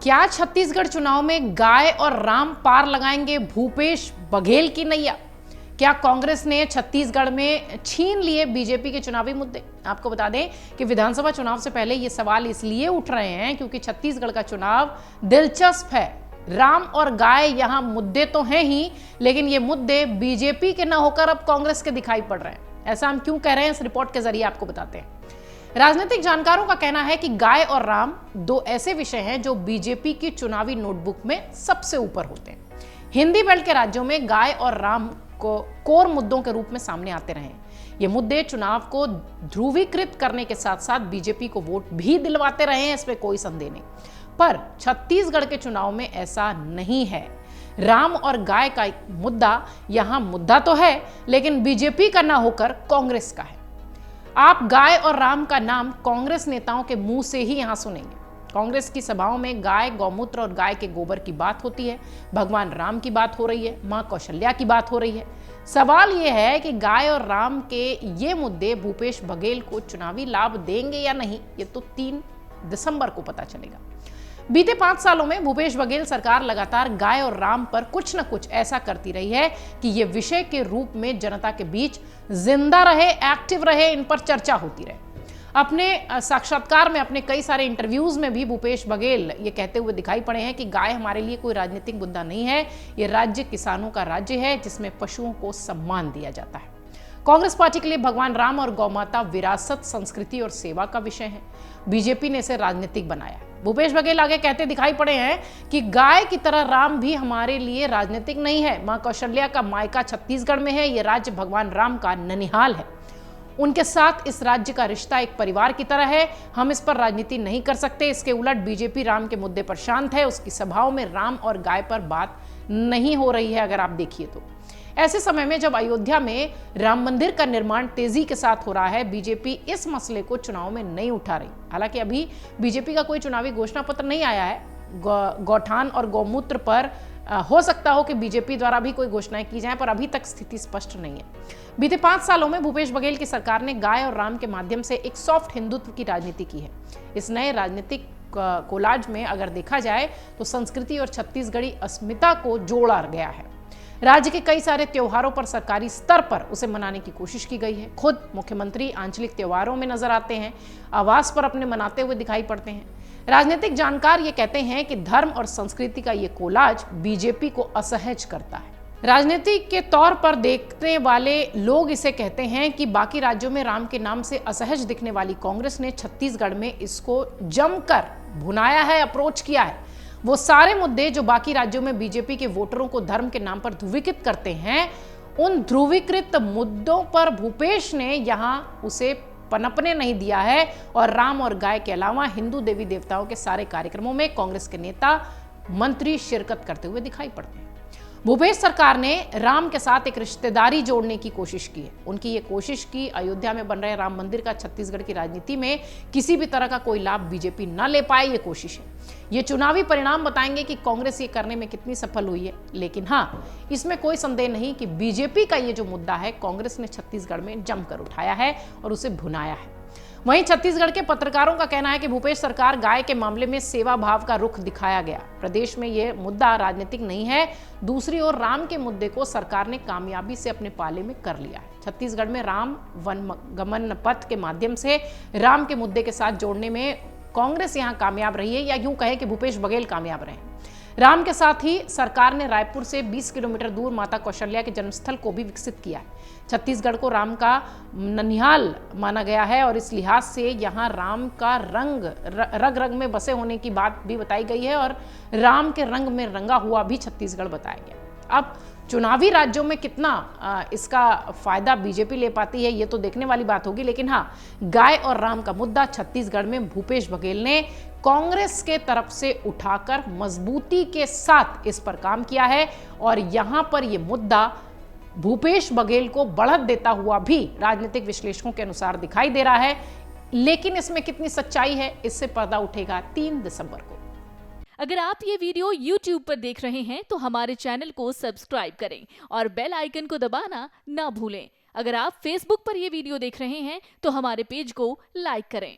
क्या छत्तीसगढ़ चुनाव में गाय और राम पार लगाएंगे भूपेश बघेल की नैया? क्या कांग्रेस ने छत्तीसगढ़ में छीन लिए बीजेपी के चुनावी मुद्दे? आपको बता दें कि विधानसभा चुनाव से पहले ये सवाल इसलिए उठ रहे हैं क्योंकि छत्तीसगढ़ का चुनाव दिलचस्प है। राम और गाय यहां मुद्दे तो हैं ही, लेकिन ये मुद्दे बीजेपी के न होकर अब कांग्रेस के दिखाई पड़ रहे हैं। ऐसा हम क्यों कह रहे हैं, इस रिपोर्ट के जरिए आपको बताते हैं। राजनीतिक जानकारों का कहना है कि गाय और राम दो ऐसे विषय हैं जो बीजेपी की चुनावी नोटबुक में सबसे ऊपर होते हैं। हिंदी बेल्ट के राज्यों में गाय और राम को कोर मुद्दों के रूप में सामने आते रहे। ये मुद्दे चुनाव को ध्रुवीकृत करने के साथ साथ बीजेपी को वोट भी दिलवाते रहे हैं, इसमें कोई संदेह नहीं। पर छत्तीसगढ़ के चुनाव में ऐसा नहीं है। राम और गाय का मुद्दा यहां मुद्दा तो है, लेकिन बीजेपी का ना होकर कांग्रेस का है। आप गाय और राम का नाम कांग्रेस नेताओं के मुंह से ही यहां सुनेंगे। कांग्रेस की सभाओं में गाय, गौमूत्र और गाय के गोबर की बात होती है, भगवान राम की बात हो रही है, मां कौशल्या की बात हो रही है। सवाल यह है कि गाय और राम के ये मुद्दे भूपेश बघेल को चुनावी लाभ देंगे या नहीं, ये तो 3 दिसंबर को पता चलेगा। बीते 5 सालों में भूपेश बघेल सरकार लगातार गाय और राम पर कुछ न कुछ ऐसा करती रही है कि ये विषय के रूप में जनता के बीच जिंदा रहे, एक्टिव रहे, इन पर चर्चा होती रहे। अपने साक्षात्कार में, अपने कई सारे इंटरव्यूज में भी भूपेश बघेल ये कहते हुए दिखाई पड़े हैं कि गाय हमारे लिए कोई राजनीतिक मुद्दा नहीं है, ये राज्य किसानों का राज्य है जिसमें पशुओं को सम्मान दिया जाता है। कांग्रेस पार्टी के लिए भगवान राम और गौमाता विरासत, संस्कृति और सेवा का विषय है। बीजेपी ने इसे राजनीतिक बनाया। भूपेश बघेल आगे कहते दिखाई पड़े हैं कि गाय की तरह राम भी हमारे लिए राजनीतिक नहीं है। मां कौशल्या का मायका छत्तीसगढ़ में है, ये राज्य भगवान राम का ननिहाल है। उनके साथ इस राज्य का रिश्ता एक परिवार की तरह है, हम इस पर राजनीति नहीं कर सकते। इसके उलट बीजेपी राम के मुद्दे पर शांत है, उसकी सभाओं में राम और गाय पर बात नहीं हो रही है। अगर आप देखिए तो ऐसे समय में जब अयोध्या में राम मंदिर का निर्माण तेजी के साथ हो रहा है, बीजेपी इस मसले को चुनाव में नहीं उठा रही। हालांकि अभी बीजेपी का कोई चुनावी घोषणा पत्र नहीं आया है। गौठान और गौमूत्र पर हो सकता हो कि बीजेपी द्वारा भी कोई घोषणाएं की जाएं, पर अभी तक स्थिति स्पष्ट नहीं है। बीते 5 सालों में भूपेश बघेल की सरकार ने गाय और राम के माध्यम से एक सॉफ्ट हिंदुत्व की राजनीति की है। इस नए राजनीतिक कोलाज में अगर देखा जाए तो संस्कृति और छत्तीसगढ़ी अस्मिता को जोड़ा गया है। राज्य के कई सारे त्योहारों पर सरकारी स्तर पर उसे मनाने की कोशिश की गई है। खुद मुख्यमंत्री आंचलिक त्योहारों में नजर आते हैं, आवास पर अपने मनाते हुए दिखाई पड़ते हैं। राजनीतिक जानकार ये कहते हैं कि धर्म और संस्कृति का ये कोलाज बीजेपी को असहज करता है। राजनीति के तौर पर देखने वाले लोग इसे कहते हैं कि बाकी राज्यों में राम के नाम से असहज दिखने वाली कांग्रेस ने छत्तीसगढ़ में इसको जमकर भुनाया है, अप्रोच किया है। वो सारे मुद्दे जो बाकी राज्यों में बीजेपी के वोटरों को धर्म के नाम पर ध्रुवीकृत करते हैं, उन ध्रुवीकृत मुद्दों पर भूपेश ने यहां उसे पनपने नहीं दिया है और राम और गाय के अलावा हिंदू देवी देवताओं के सारे कार्यक्रमों में कांग्रेस के नेता, मंत्री शिरकत करते हुए दिखाई पड़ते हैं। भूपेश सरकार ने राम के साथ एक रिश्तेदारी जोड़ने की कोशिश की है। उनकी ये कोशिश की अयोध्या में बन रहे राम मंदिर का छत्तीसगढ़ की राजनीति में किसी भी तरह का कोई लाभ बीजेपी न ले पाए, ये कोशिश है। ये चुनावी परिणाम बताएंगे कि कांग्रेस ये करने में कितनी सफल हुई है। लेकिन हाँ, इसमें कोई संदेह नहीं कि बीजेपी का ये जो मुद्दा है, कांग्रेस ने छत्तीसगढ़ में जमकर उठाया है और उसे भुनाया है। वहीं छत्तीसगढ़ के पत्रकारों का कहना है कि भूपेश सरकार गाय के मामले में सेवा भाव का रुख दिखाया गया। प्रदेश में यह मुद्दा राजनीतिक नहीं है। दूसरी ओर राम के मुद्दे को सरकार ने कामयाबी से अपने पाले में कर लिया है। छत्तीसगढ़ में राम वन गमन पथ के माध्यम से राम के मुद्दे के साथ जोड़ने में कांग्रेस यहां कामयाब रही है, या यूं कहे कि भूपेश बघेल कामयाब रहे। राम के साथ ही सरकार ने रायपुर से 20 किलोमीटर दूर माता कौशल्या के जन्मस्थल को भी विकसित किया है। छत्तीसगढ़ को राम का ननिहाल माना गया है और इस लिहाज से यहाँ राम का रग रग में बसे होने की बात भी बताई गई है और राम के रंग में रंगा हुआ भी छत्तीसगढ़ बताया गया। अब चुनावी राज्यों में कितना इसका फायदा बीजेपी ले पाती है, ये तो देखने वाली बात होगी। लेकिन हाँ, गाय और राम का मुद्दा छत्तीसगढ़ में भूपेश बघेल ने कांग्रेस के तरफ से उठाकर मजबूती के साथ इस पर काम किया है और यहां पर यह मुद्दा भूपेश बघेल को बढ़त देता हुआ भी राजनीतिक विश्लेषकों के अनुसार दिखाई दे रहा है। लेकिन इसमें कितनी सच्चाई है, इससे पर्दा उठेगा 3 दिसंबर को। अगर आप ये वीडियो YouTube पर देख रहे हैं तो हमारे चैनल को सब्सक्राइब करें और बेल आइकन को दबाना ना भूलें। अगर आप Facebook पर ये वीडियो देख रहे हैं तो हमारे पेज को लाइक करें।